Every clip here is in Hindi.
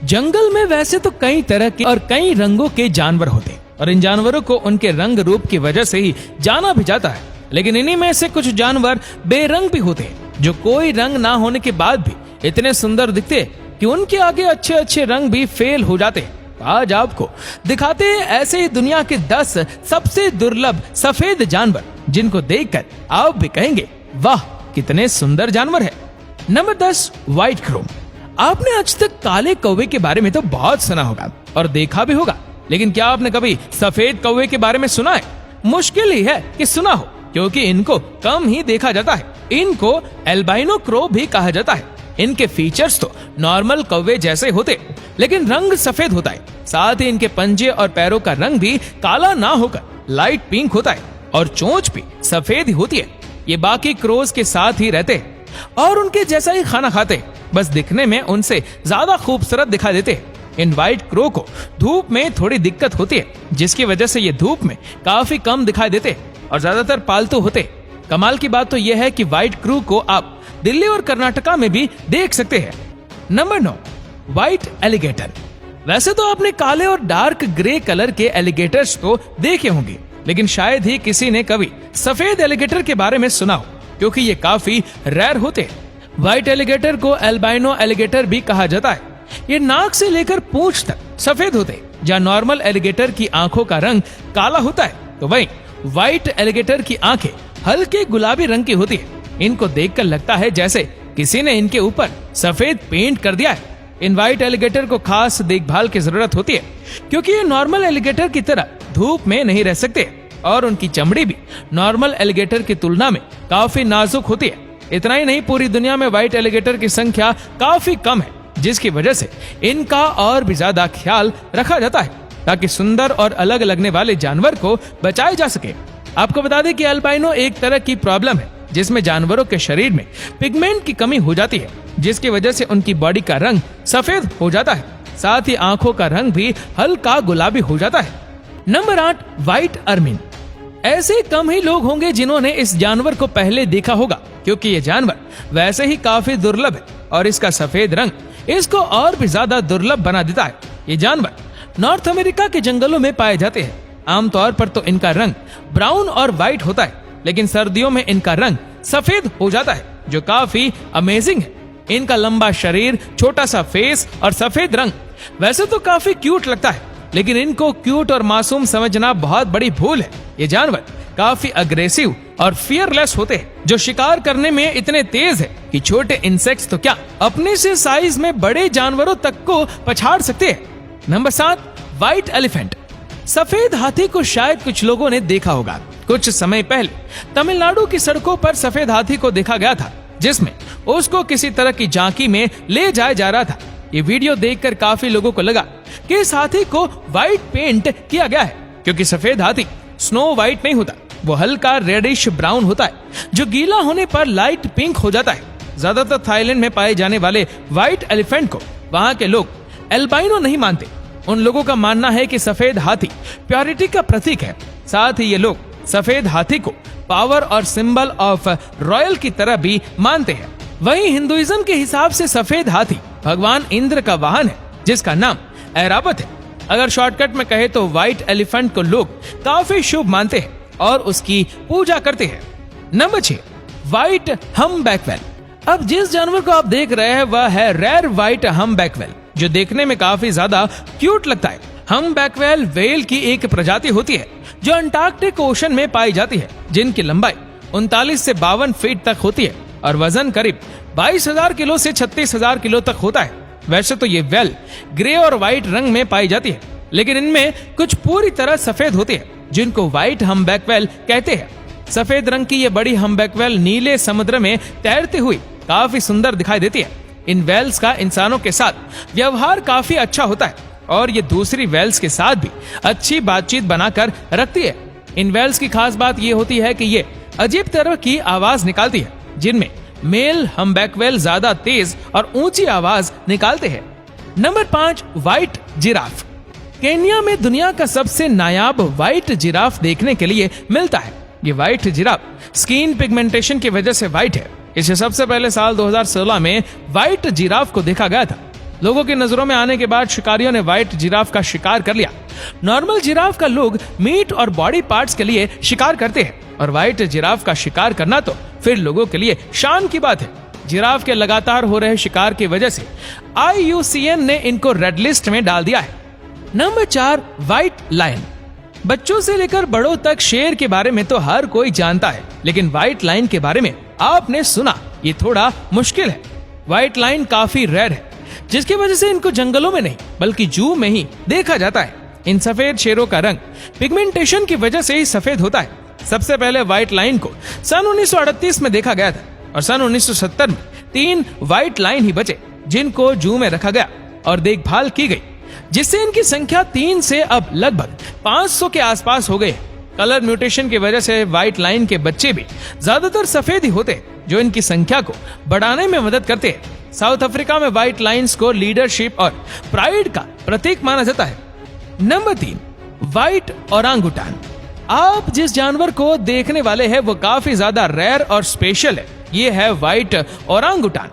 जंगल में वैसे तो कई तरह के और कई रंगों के जानवर होते हैं और इन जानवरों को उनके रंग रूप की वजह से ही जाना भी जाता है। लेकिन इन्हीं में से कुछ जानवर बेरंग भी होते हैं जो कोई रंग ना होने के बाद भी इतने सुंदर दिखते हैं कि उनके आगे अच्छे अच्छे रंग भी फेल हो जाते हैं। आज आपको दिखाते हैं ऐसे ही दुनिया के 10 सबसे दुर्लभ सफेद जानवर जिनको देखकर आप भी कहेंगे वाह कितने सुंदर जानवर है। Number 10 white crow. आपने आज तक काले कौवे के बारे में तो बहुत सुना होगा और देखा भी होगा, लेकिन क्या आपने कभी सफेद कौवे के बारे में सुना है? मुश्किल ही है कि सुना हो, क्योंकि इनको कम ही देखा जाता है। इनको एल्बाइनो क्रो भी कहा जाता है। इनके फीचर्स तो नॉर्मल कौवे जैसे होते, लेकिन रंग सफेद होता है। साथ ही इनके पंजे और पैरों का रंग भी काला ना होकर लाइट पिंक होता है और चोंच भी सफेद ही होती है। ये बाकी क्रोज के साथ ही रहते हैं और उनके जैसा ही खाना खाते हैं, बस दिखने में उनसे ज्यादा खूबसूरत दिखाई देते हैं। इन व्हाइट क्रो को धूप में थोड़ी दिक्कत होती है, जिसकी वजह से ये धूप में काफी कम दिखाई देते हैं और ज्यादातर पालतू होते हैं। कमाल की बात तो यह है कि व्हाइट क्रो को आप दिल्ली और कर्नाटका में भी देख सकते हैं। Number 9 white alligator. वैसे तो आपने काले और डार्क ग्रे कलर के एलिगेटर्स तो देखे होंगे, लेकिन शायद ही किसी ने कभी सफेद एलिगेटर के बारे में सुना हो, क्योंकि ये काफी रेयर होते हैं। व्हाइट एलिगेटर को एल्बाइनो एलिगेटर भी कहा जाता है। ये नाक से लेकर पूंछ तक सफेद होते हैं। जहाँ नॉर्मल एलिगेटर की आंखों का रंग काला होता है, तो वहीं व्हाइट एलिगेटर की आंखें हल्के गुलाबी रंग की होती है। इनको देखकर लगता है जैसे किसी ने इनके ऊपर सफेद पेंट कर दिया है। इन व्हाइट एलिगेटर को खास देखभाल की जरूरत होती है, क्योंकि ये नॉर्मल एलिगेटर की तरह धूप में नहीं रह सकते और उनकी चमड़ी भी नॉर्मल एलिगेटर की तुलना में काफी नाजुक होती है। इतना ही नहीं, पूरी दुनिया में व्हाइट एलिगेटर की संख्या काफी कम है, जिसकी वजह से इनका और भी ज्यादा ख्याल रखा जाता है ताकि सुंदर और अलग लगने वाले जानवर को बचाया जा सके। आपको बता दें कि एल्बाइनो एक तरह की प्रॉब्लम है जिसमें जानवरों के शरीर में पिगमेंट की कमी हो जाती है, जिसकी वजह से उनकी बॉडी का रंग सफेद हो जाता है। साथ ही आंखों का रंग भी हल्का गुलाबी हो जाता है। Number 8 white ermine. ऐसे कम ही लोग होंगे जिन्होंने इस जानवर को पहले देखा होगा, क्योंकि ये जानवर वैसे ही काफी दुर्लभ है और इसका सफेद रंग इसको और भी ज्यादा दुर्लभ बना देता है। ये जानवर नॉर्थ अमेरिका के जंगलों में पाए जाते हैं। आमतौर पर तो इनका रंग ब्राउन और व्हाइट होता है, लेकिन सर्दियों में इनका रंग सफेद हो जाता है, जो काफी अमेजिंग है। इनका लंबा शरीर, छोटा सा फेस और सफेद रंग वैसे तो काफी क्यूट लगता है, लेकिन इनको क्यूट और मासूम समझना बहुत बड़ी भूल है। ये जानवर काफी अग्रेसिव और फियरलेस होते हैं, जो शिकार करने में इतने तेज है कि छोटे इंसेक्ट्स तो क्या अपने से साइज में बड़े जानवरों तक को पछाड़ सकते हैं। Number 7 white elephant. सफेद हाथी को शायद कुछ लोगों ने देखा होगा। कुछ समय पहले तमिलनाडु की सड़कों पर सफेद हाथी को देखा गया था, जिसमें उसको किसी तरह की झांकी में ले जाया जा रहा था। ये वीडियो देखकर काफी लोगों को लगा कि इस हाथी को व्हाइट पेंट किया गया है, क्योंकि सफेद हाथी स्नो व्हाइट नहीं होता, वो हल्का रेडिश ब्राउन होता है, जो गीला होने पर लाइट पिंक हो जाता है। ज्यादातर थाईलैंड में पाए जाने वाले व्हाइट एलिफेंट को वहाँ के लोग एल्बाइनो नहीं मानते। उन लोगों का मानना है कि सफेद हाथी प्योरिटी का प्रतीक है। साथ ही ये लोग सफेद हाथी को पावर और सिंबल ऑफ रॉयल की तरह भी मानते हैं। वहीं हिंदुइज्म के हिसाब से सफेद हाथी भगवान इंद्र का वाहन है, जिसका नाम ऐरावत है। अगर शॉर्टकट में कहे तो व्हाइट एलिफेंट को लोग काफी शुभ मानते हैं और उसकी पूजा करते हैं। Number 6 white humpback whale. अब जिस जानवर को आप देख रहे हैं वह है रेयर व्हाइट हम्बैक व्हेल, जो देखने में काफी ज्यादा क्यूट लगता है। हम्बैक व्हेल व्हेल की एक प्रजाति होती है जो अंटार्कटिक ओशन में पाई जाती है, जिनकी लंबाई 39 से 52 फीट तक होती है और वजन करीब 22,000 किलो से 36,000 किलो तक होता है। वैसे तो ये व्हेल ग्रे और व्हाइट रंग में पाई जाती है, लेकिन इनमें कुछ पूरी तरह सफेद होती है, जिनको व्हाइट हम्बैक व्हेल कहते हैं। सफेद रंग की ये बड़ी हम्बैक व्हेल नीले समुद्र में तैरती हुई काफी सुंदर दिखाई देती है। इन व्हेल्स का इंसानों के साथ व्यवहार काफी अच्छा होता है और ये दूसरी व्हेल्स के साथ भी अच्छी बातचीत बनाकर रखती है। इन व्हेल्स की खास बात ये होती है कि ये अजीब तरह की आवाज निकालती है, जिनमें मेल हम्बैक व्हेल ज्यादा तेज और ऊंची आवाज निकालते हैं। Number 5 white giraffe. केन्या में दुनिया का सबसे नायाब व्हाइट जिराफ देखने के लिए मिलता है। ये व्हाइट जिराफ स्किन पिगमेंटेशन की वजह से व्हाइट है। इसे सबसे पहले साल 2016 में व्हाइट जिराफ को देखा गया था, लोगों की नजरों में आने के बाद शिकारियों ने व्हाइट जिराफ का शिकार कर लिया। नॉर्मल जिराफ का लोग मीट और बॉडी पार्ट्स के लिए शिकार करते हैं और व्हाइट जिराफ का शिकार करना तो फिर लोगों के लिए शान की बात है। जिराफ के लगातार हो रहे शिकार की वजह से IUCN ने इनको रेड लिस्ट में डाल दिया है। Number 4, white lion. बच्चों से लेकर बड़ों तक शेर के बारे में तो हर कोई जानता है, लेकिन व्हाइट लायन के बारे में आपने सुना ये थोड़ा मुश्किल है। व्हाइट लायन काफी रेयर है, जिसकी वजह से इनको जंगलों में नहीं बल्कि जू में ही देखा जाता है। इन सफेद शेरों का रंग पिगमेंटेशन की वजह से ही सफेद होता है। सबसे पहले व्हाइट लायन को सन 1938 में देखा गया था और सन 1970 में 3 व्हाइट लायन ही बचे, जिनको जू में रखा गया और देखभाल की गई, जिससे इनकी संख्या 3 से अब लगभग 500 के आसपास हो गई। कलर म्यूटेशन की वजह से व्हाइट लायन के बच्चे भी ज्यादातर सफेद ही होते हैं, जो इनकी संख्या को बढ़ाने में मदद करते हैं। साउथ अफ्रीका में व्हाइट लायंस को लीडरशिप और प्राइड का प्रतीक माना जाता है। Number 3, white orangutan. आप जिस जानवर को देखने वाले हैं वो काफी ज्यादा रेयर और स्पेशल है। ये है व्हाइट ओरांगुटान,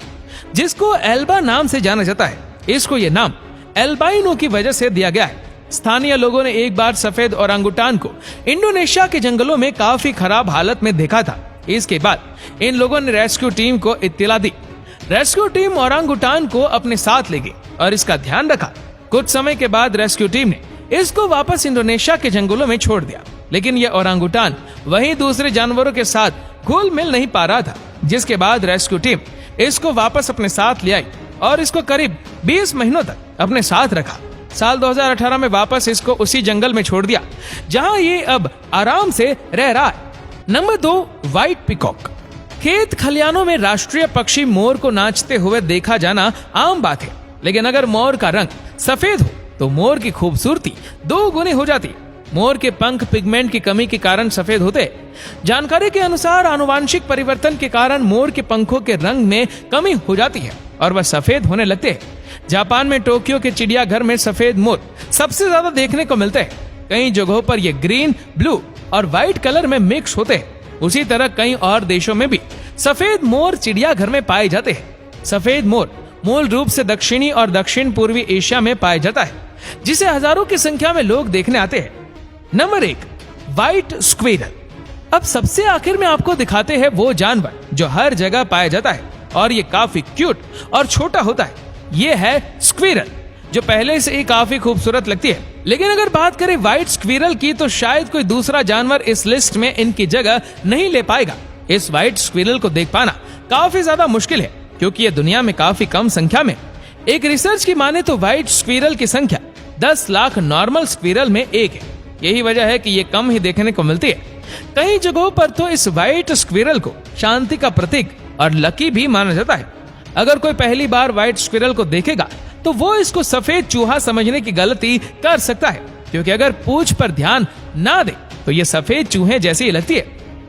जिसको एल्बा नाम से जाना जाता है। इसको ये नाम एल्बाइनो की वजह से दिया गया है। स्थानीय लोगों ने एक बार सफेद ओरांगुटान को इंडोनेशिया के जंगलों में काफी खराब हालत में देखा था। इसके बाद इन लोगों ने रेस्क्यू टीम को इत्तला दी। रेस्क्यू टीम ओरांगुटान को अपने साथ ले गई और इसका ध्यान रखा। कुछ समय के बाद रेस्क्यू टीम ने इसको वापस इंडोनेशिया के जंगलों में छोड़ दिया, लेकिन यह ओरांगुटान वहीं दूसरे जानवरों के साथ घुल मिल नहीं पा रहा था, जिसके बाद रेस्क्यू टीम इसको वापस अपने साथ ले आई और इसको करीब 20 महीनों तक अपने साथ रखा। साल 2018 में वापस इसको उसी जंगल में छोड़ दिया, जहां ये अब आराम से रह रहा है। Number 2, white peacock. खेत खलियानों में राष्ट्रीय पक्षी मोर को नाचते हुए देखा जाना आम बात है, लेकिन अगर मोर का रंग सफेद हो तो मोर की खूबसूरती 2 गुनी हो जाती है। मोर के पंख पिगमेंट की कमी के कारण सफेद होते हैं। जानकारी के अनुसार आनुवांशिक परिवर्तन के कारण मोर के पंखों के रंग में कमी हो जाती है और वह सफेद होने लगते हैं। जापान में टोक्यो के चिड़ियाघर में सफेद मोर सबसे ज्यादा देखने को मिलते हैं। कई जगहों पर ये ग्रीन, ब्लू और व्हाइट कलर में मिक्स होते हैं। उसी तरह कई और देशों में भी सफेद मोर चिड़ियाघर में पाए जाते हैं। सफेद मोर मूल रूप से दक्षिणी और दक्षिण पूर्वी एशिया में पाया जाता है, जिसे हजारों की संख्या में लोग देखने आते हैं। Number 1, white squirrel. अब सबसे आखिर में आपको दिखाते हैं वो जानवर जो हर जगह पाया जाता है और ये काफी क्यूट और छोटा होता है। ये है स्क्विरल, जो पहले से ही काफी खूबसूरत लगती है। लेकिन अगर बात करें व्हाइट स्क्विरल की तो शायद कोई दूसरा जानवर इस लिस्ट में इनकी जगह नहीं ले पाएगा। इस व्हाइट स्क्विरल को देख पाना काफी ज्यादा मुश्किल है, क्योंकि ये दुनिया में काफी कम संख्या में। एक रिसर्च की माने तो व्हाइट स्क्विरल की संख्या 10 लाख नॉर्मल स्क्विरल में एक है। यही वजह है कि ये कम ही देखने को मिलती है। कई जगहों पर तो इस व्हाइट स्क्विरल को शांति का प्रतीक और लकी भी माना जाता है। अगर कोई पहली बार व्हाइट स्क्विरल को देखेगा तो वो इसको सफेद चूहा समझने की गलती कर सकता है, क्योंकि अगर पूंछ पर ध्यान ना दे तो ये सफेद चूहे जैसी ही लगती है।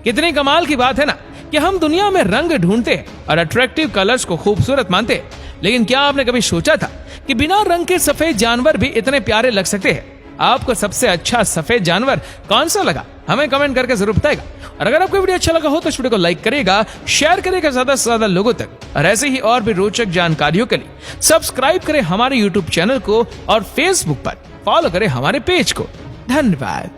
कितनी कमाल की बात है ना कि हम दुनिया में रंग ढूंढते हैं और अट्रैक्टिव कलर्स को खूबसूरत मानते हैं, लेकिन क्या आपने कभी सोचा था कि बिना रंग के सफेद जानवर भी इतने प्यारे लग सकते हैं? आपको सबसे अच्छा सफेद जानवर कौन सा लगा? हमें कमेंट करके जरूर बताएगा। और अगर आपको वीडियो अच्छा लगा हो तो इस वीडियो को लाइक करेगा, शेयर करेगा ज्यादा से ज्यादा लोगों तक, और ऐसे ही और भी रोचक जानकारियों के लिए सब्सक्राइब करें हमारे YouTube चैनल को और Facebook पर फॉलो करें हमारे पेज को। धन्यवाद।